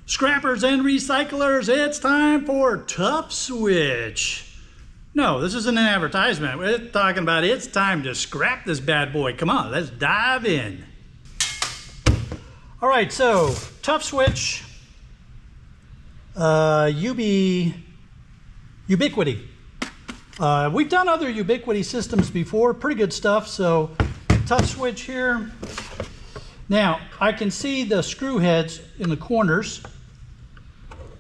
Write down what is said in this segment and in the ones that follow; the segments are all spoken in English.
Scrappers and recyclers, it's time for Tough Switch. No, this isn't an advertisement. We're talking about it's time to scrap this bad boy. Come on, let's dive in. All right, so Tough Switch, Ubiquity. We've done other Ubiquity systems before, pretty good stuff. So Tough Switch here. Now I can see the screw heads in the corners,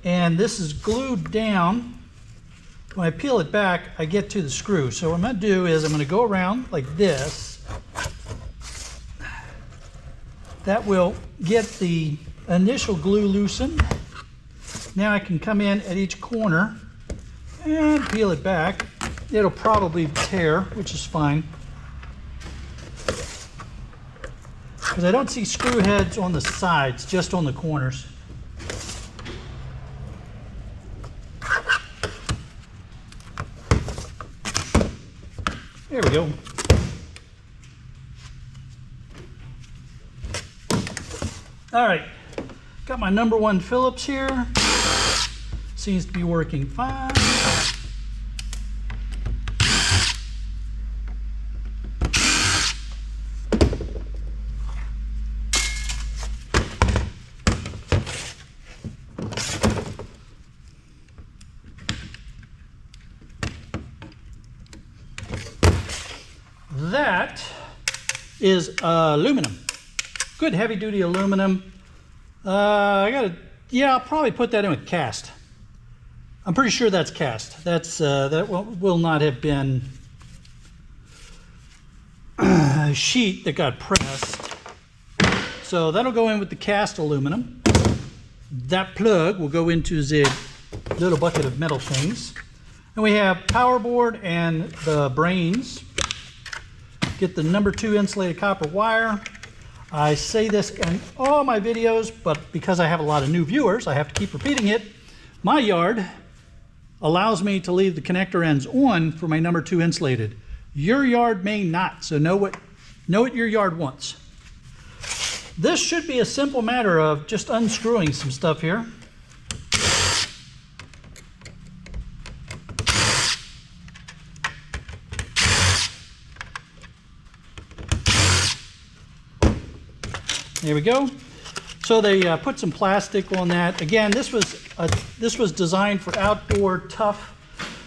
and this is glued down. When I peel it back, I get to the screw. So what I'm going to do is I'm going to go around like this. That will get the initial glue loosened. Now I can come in at each corner and peel it back. It'll probably tear, which is fine, because I don't see screw heads on the sides, just on the corners. There we go. All right, got my number 1 Phillips here. Seems to be working fine. That is aluminum, good heavy duty aluminum. I'll probably put that in with cast. I'm pretty sure that's cast. That will not have been a sheet that got pressed. So that'll go in with the cast aluminum. That plug will go into the little bucket of metal things. And we have power board and the brains. Get the number 2 insulated copper wire. I say this in all my videos, but because I have a lot of new viewers, I have to keep repeating it. My yard allows me to leave the connector ends on for my number 2 insulated. Your yard may not, so know what your yard wants. This should be a simple matter of just unscrewing some stuff here. There we go. So they put some plastic on that. Again, this was designed for outdoor tough.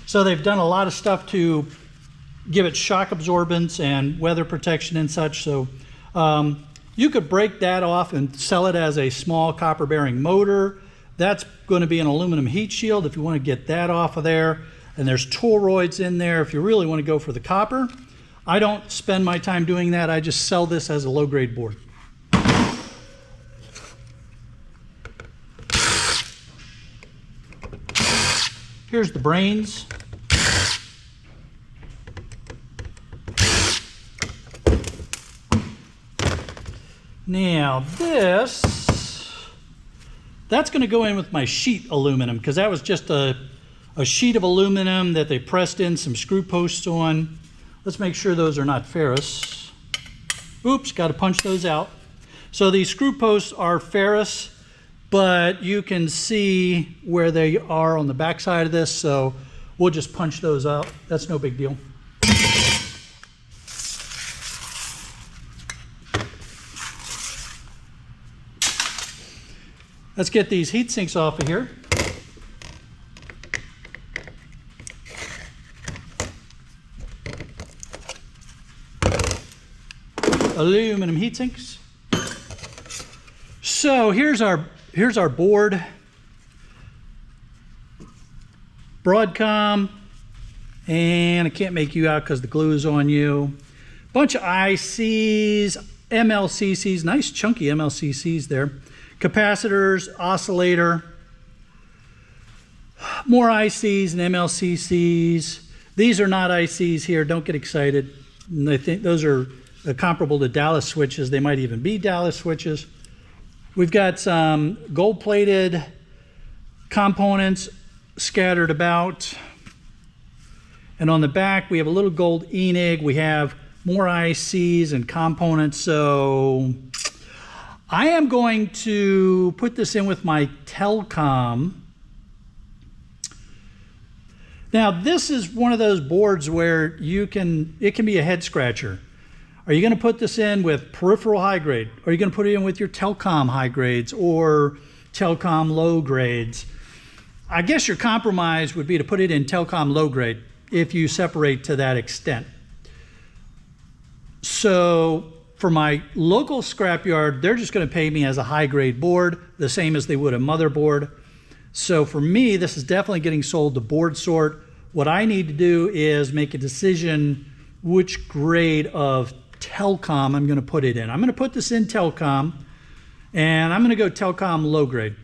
So they've done a lot of stuff to give it shock absorbance and weather protection and such. So you could break that off and sell it as a small copper bearing motor. That's going to be an aluminum heat shield if you want to get that off of there. And there's toroids in there if you really want to go for the copper. I don't spend my time doing that. I just sell this as a low grade board. Here's the brains. Now that's going to go in with my sheet aluminum, because that was just a sheet of aluminum that they pressed in some screw posts on. Let's make sure those are not ferrous. Oops, got to punch those out. So these screw posts are ferrous, but you can see where they are on the back side of this, so we'll just punch those out. That's no big deal. Let's get these heat sinks off of here. Aluminum heat sinks. So here's our board. Broadcom, and I can't make you out because the glue is on you. Bunch of ICs, MLCCs, nice chunky MLCCs there. Capacitors, oscillator, more ICs and MLCCs. These are not ICs here, don't get excited. I think those are comparable to Dallas switches. They might even be Dallas switches. We've got some gold-plated components scattered about. And on the back, we have a little gold Enig. We have more ICs and components. So I am going to put this in with my Telcom. Now this is one of those boards where it can be a head scratcher. Are you going to put this in with peripheral high grade? Are you going to put it in with your Telcom high grades or Telcom low grades? I guess your compromise would be to put it in Telcom low grade if you separate to that extent. So for my local scrapyard, they're just going to pay me as a high grade board, the same as they would a motherboard. So for me, this is definitely getting sold to board sort. What I need to do is make a decision which grade of Telcom I'm going to put it in. I'm going to put this in Telcom, and I'm going to go Telcom low grade.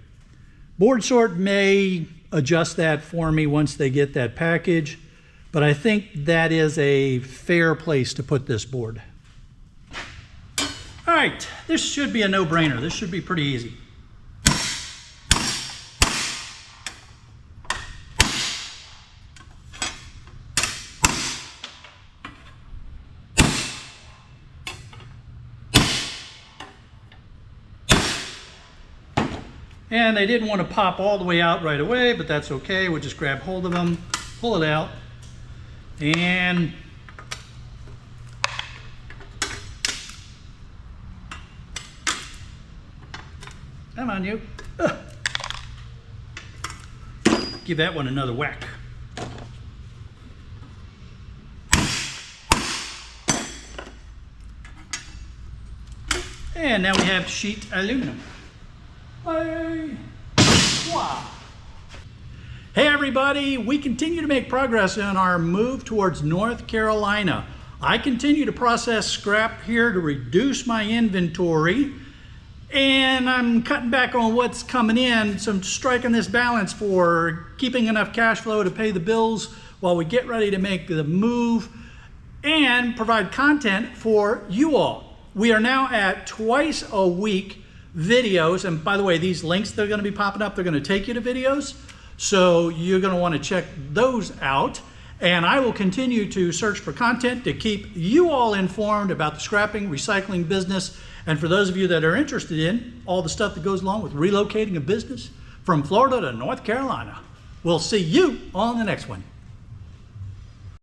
Board sort may adjust that for me once they get that package, but I think that is a fair place to put this board. All right, this should be a no-brainer. This should be pretty easy. And they didn't want to pop all the way out right away, but that's okay. We'll just grab hold of them, pull it out, and come on, you. Ugh. Give that one another whack. And now we have sheet aluminum. Hey. Wow. Hey everybody, we continue to make progress in our move towards North Carolina. I continue to process scrap here to reduce my inventory, and I'm cutting back on what's coming in, so I'm striking this balance for keeping enough cash flow to pay the bills while we get ready to make the move and provide content for you all. We are now at twice a week videos, and by the way, these links that are going to be popping up, they're going to take you to videos, so you're going to want to check those out. And I will continue to search for content to keep you all informed about the scrapping, recycling business, and for those of you that are interested in all the stuff that goes along with relocating a business from Florida to North Carolina. We'll see you on the next one.